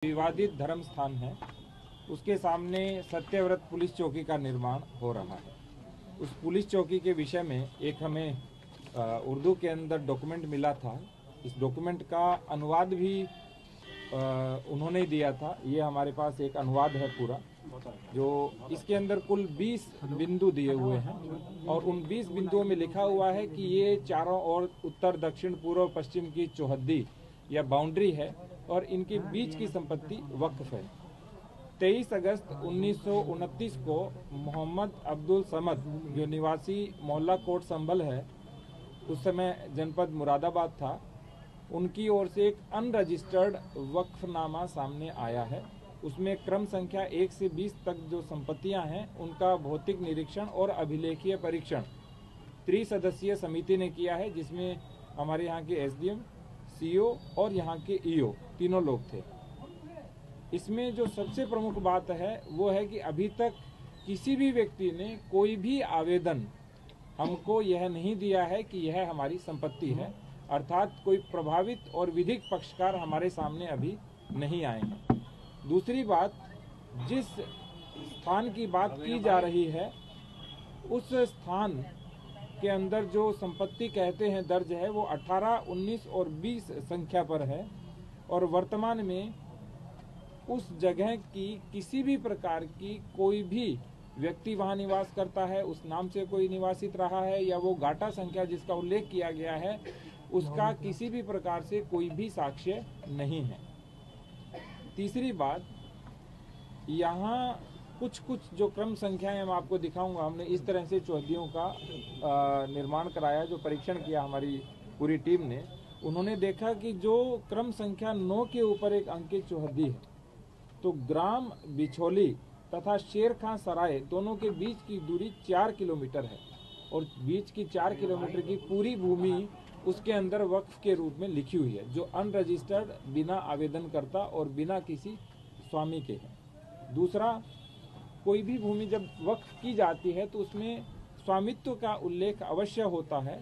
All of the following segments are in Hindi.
विवादित धर्म स्थान है, उसके सामने सत्यव्रत पुलिस चौकी का निर्माण हो रहा है। उस पुलिस चौकी के विषय में एक हमें उर्दू के अंदर डॉक्यूमेंट मिला था। इस डॉक्यूमेंट का अनुवाद भी उन्होंने दिया था। ये हमारे पास एक अनुवाद है पूरा, जो इसके अंदर कुल 20 बिंदु दिए हुए हैं और उन 20 बिंदुओं में लिखा हुआ है कि ये चारों ओर उत्तर दक्षिण पूर्व पश्चिम की चौहद्दी या बाउंड्री है और इनके बीच की संपत्ति वक्फ है। 23 अगस्त 1929 को मोहम्मद अब्दुल समद, जो निवासी मोहल्ला कोट संभल है, उस समय जनपद मुरादाबाद था, उनकी ओर से एक अनरजिस्टर्ड वक्फनामा सामने आया है। उसमें क्रम संख्या 1 से 20 तक जो संपत्तियां हैं उनका भौतिक निरीक्षण और अभिलेखीय परीक्षण त्रिसदस्यीय समिति ने किया है, जिसमें हमारे यहाँ के एसडीएम, सीओ और यहाँ के ईओ तीनों लोग थे। इसमें जो सबसे प्रमुख बात है वो है कि अभी तक किसी भी व्यक्ति ने कोई भी आवेदन हमको यह नहीं दिया है कि यह हमारी संपत्ति है, अर्थात कोई प्रभावित और विधिक पक्षकार हमारे सामने अभी नहीं आए हैं। दूसरी बात, जिस स्थान की बात की जा रही है उस स्थान के अंदर जो संपत्ति कहते हैं दर्ज है वो 18, 19 और 20 संख्या पर है और वर्तमान में उस जगह की किसी भी प्रकार की कोई भी व्यक्ति वहां निवास करता है, उस नाम से कोई निवासित रहा है या वो गाटा संख्या जिसका उल्लेख किया गया है उसका किसी भी प्रकार से कोई भी साक्ष्य नहीं है। तीसरी बात, यहाँ कुछ जो क्रम संख्याएं मैं आपको दिखाऊंगा। हमने इस तरह से चौहद्दियों का निर्माण कराया, जो परीक्षण किया हमारी पूरी टीम ने। उन्होंने देखा कि जो क्रम संख्या 9 के ऊपर एक अंकित चौहद्दी है, तो ग्राम बिछोली तथा शेर खां सराय दोनों के बीच की दूरी 4 किलोमीटर है और बीच की 4 किलोमीटर की पूरी भूमि उसके अंदर वक्फ के रूप में लिखी हुई है, जो अनरजिस्टर्ड, बिना आवेदनकर्ता और बिना किसी स्वामी के है। दूसरा, कोई भी भूमि जब वक्फ की जाती है तो उसमें स्वामित्व का उल्लेख अवश्य होता है।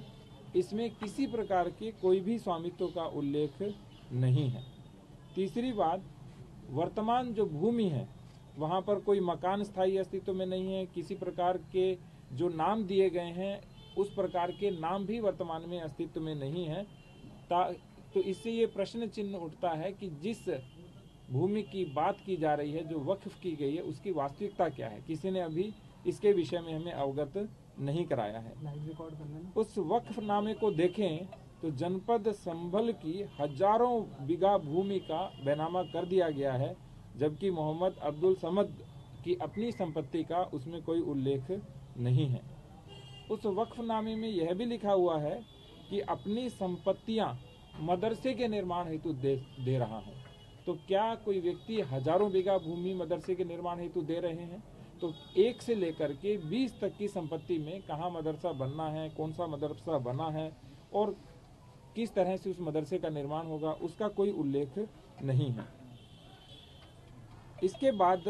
इसमें किसी प्रकार के कोई भी स्वामित्व का उल्लेख नहीं है। तीसरी बात, वर्तमान जो भूमि है वहाँ पर कोई मकान स्थायी अस्तित्व में नहीं है। किसी प्रकार के जो नाम दिए गए हैं उस प्रकार के नाम भी वर्तमान में अस्तित्व में नहीं है। तो इससे ये प्रश्न चिन्ह उठता है कि जिस भूमि की बात की जा रही है, जो वक्फ की गई है, उसकी वास्तविकता क्या है। किसी ने अभी इसके विषय में हमें अवगत नहीं कराया है। उस वक्फनामे को देखें तो जनपद संभल की हजारों बीघा भूमि का बैनामा कर दिया गया है, जबकि मोहम्मद अब्दुल समद की अपनी संपत्ति का उसमें कोई उल्लेख नहीं है। उस वक्फनामे में यह भी लिखा हुआ है कि अपनी संपत्तियां मदरसे के निर्माण हेतु दे रहा हूं। तो क्या कोई व्यक्ति हजारों बीघा भूमि मदरसे के निर्माण हेतु दे रहे हैं? तो 1 से लेकर के 20 तक की संपत्ति में कहाँ मदरसा बनना है, कौन सा मदरसा बना है और किस तरह से उस मदरसे का निर्माण होगा, उसका कोई उल्लेख नहीं है। इसके बाद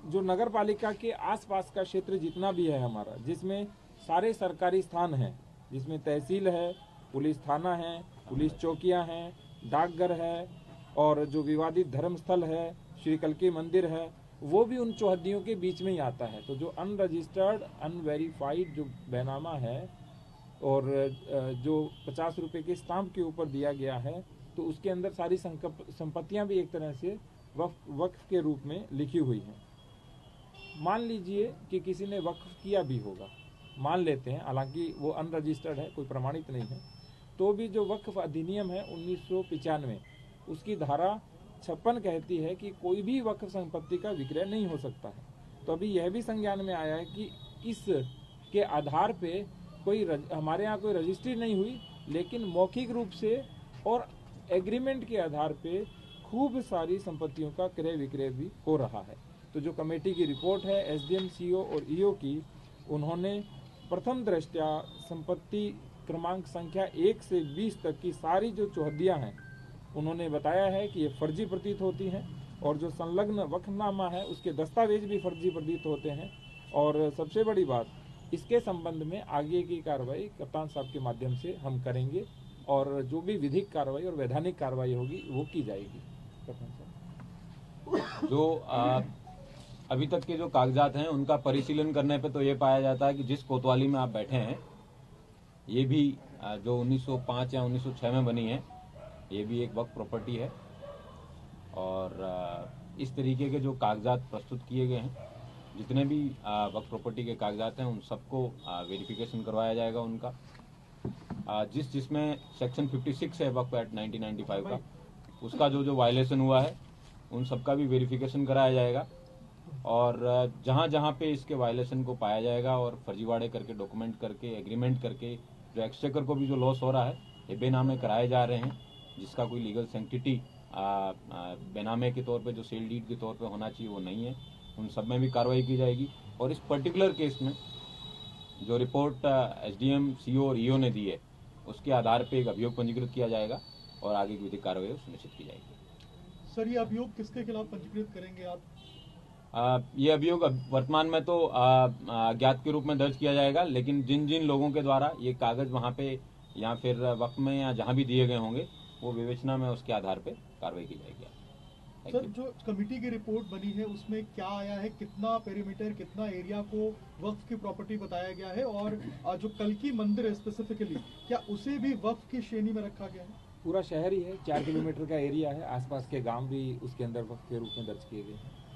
जो नगर पालिका के आसपास का क्षेत्र जितना भी है हमारा, जिसमें सारे सरकारी स्थान हैं, जिसमें तहसील है, पुलिस थाना है, पुलिस चौकियां हैं, डाकघर है और जो विवादित धर्म स्थल है, श्री कल्की मंदिर है, वो भी उन चौहद्दियों के बीच में ही आता है। तो जो अनरजिस्टर्ड, अनवेरीफाइड जो बैनामा है और जो 50 रुपए के स्टाम्प के ऊपर दिया गया है, तो उसके अंदर सारी संपत्तियां भी एक तरह से वक्फ के रूप में लिखी हुई हैं। मान लीजिए कि किसी ने वक्फ किया भी होगा, मान लेते हैं, हालांकि वो अनरजिस्टर्ड है, कोई प्रमाणित नहीं है, तो भी जो वक्फ अधिनियम है 1995, उसकी धारा 56 कहती है कि कोई भी वक्फ संपत्ति का विक्रय नहीं हो सकता है। तो अभी यह भी संज्ञान में आया है कि इसके आधार पे कोई हमारे यहाँ कोई रजिस्ट्री नहीं हुई, लेकिन मौखिक रूप से और एग्रीमेंट के आधार पे खूब सारी संपत्तियों का क्रय विक्रय भी हो रहा है। तो जो कमेटी की रिपोर्ट है एसडीएम, सीओ और ईओ की, उन्होंने प्रथम दृष्टया संपत्ति क्रमांक संख्या 1 से 20 तक की सारी जो चौहद्दियां हैं, उन्होंने बताया है कि ये फर्जी प्रतीत होती हैं और जो संलग्न वक्फनामा है उसके दस्तावेज भी फर्जी प्रतीत होते हैं। और सबसे बड़ी बात, इसके संबंध में आगे की कार्रवाई कप्तान साहब के माध्यम से हम करेंगे और जो भी विधिक कार्रवाई और वैधानिक कार्रवाई होगी वो की जाएगी। प्रधान साहब। जो अभी तक के जो कागजात हैं उनका परिशीलन करने पे तो ये पाया जाता है कि जिस कोतवाली में आप बैठे हैं ये भी जो 1905 या 1906 में बनी है, ये भी एक वक्फ प्रॉपर्टी है। और इस तरीके के जो कागजात प्रस्तुत किए गए हैं, जितने भी वक्फ प्रॉपर्टी के कागजात हैं उन सबको वेरिफिकेशन करवाया जाएगा उनका। जिसमें सेक्शन 56 है वक्फ एक्ट 1995 का, उसका जो वायलेशन हुआ है उन सबका भी वेरिफिकेशन कराया जाएगा। और जहां जहां पे इसके वायलेशन को पाया जाएगा और फर्जीवाड़े करके डॉक्यूमेंट करके एग्रीमेंट करके जो एक्सचेकर को भी जो लॉस हो रहा है, ये बेनामे कराए जा रहे हैं, जिसका कोई लीगल सेंटिटी बेनामे के तौर पे जो सेल डीड के तौर पे होना चाहिए वो नहीं है, उन सब में भी कार्रवाई की जाएगी। और इस पर्टिकुलर केस में जो रिपोर्ट एसडीएम, सीओ और ईओ ने दी है उसके आधार पे एक अभियोग पंजीकृत किया जाएगा और आगे की विधिक कार्रवाई सुनिश्चित की जाएगी। सर, ये अभियोग किसके खिलाफ पंजीकृत करेंगे आप? ये अभियोग वर्तमान में तो अज्ञात के रूप में दर्ज किया जाएगा, लेकिन जिन जिन लोगों के द्वारा ये कागज वहां पे या फिर वक्त में या जहां भी दिए गए होंगे वो विवेचना में उसके आधार पे कार्रवाई की जाएगी। सर, जो कमेटी की रिपोर्ट बनी है उसमें क्या आया है, कितना पेरीमीटर, कितना एरिया को वक्फ की प्रॉपर्टी बताया गया है, और जो कल्की मंदिर है स्पेसिफिकली, क्या उसे भी वक्फ की श्रेणी में रखा गया है? पूरा शहर ही है, 4 किलोमीटर का एरिया है, आसपास के गांव भी उसके अंदर वक्फ के रूप में दर्ज किए गए हैं।